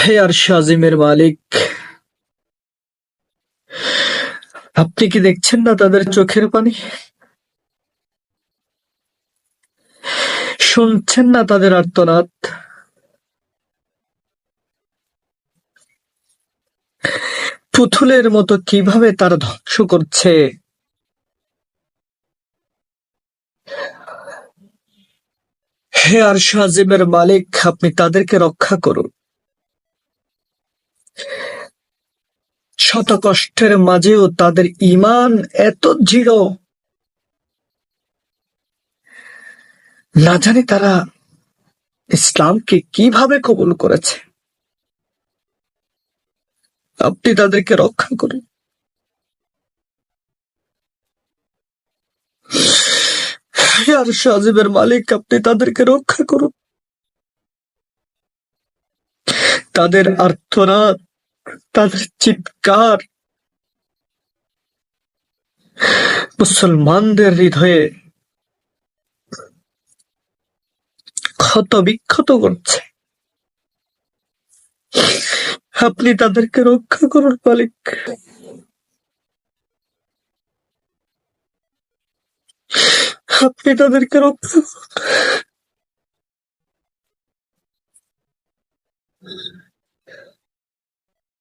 হে আরশ আজিমের মালিক, আপনি কি দেখছেন না তাদের চোখের পানি? শুনছেন না তাদের আর্তনাদ? পুতুলের মতো কিভাবে তারা ধ্বংস করছে? হে আরশ আজিমের মালিক, আপনি তাদেরকে রক্ষা করুন। শত কষ্টের মাঝেও তাদের ঈমান এত দৃঢ়, না জানি তারা ইসলামকে কিভাবে কবুল করেছে। আপনি তাদেরকে রক্ষা করুন। হে আরশ আজিমের মালিক, আপনি তাদেরকে রক্ষা করুন। তাদের আর্তনাদ, তাদের চিৎকার মুসলমানদের হৃদয়ে ক্ষত বিক্ষত করছে। আপনি তাদেরকে রক্ষা করুন মালিক। আপনি তাদেরকে রক্ষা করুন।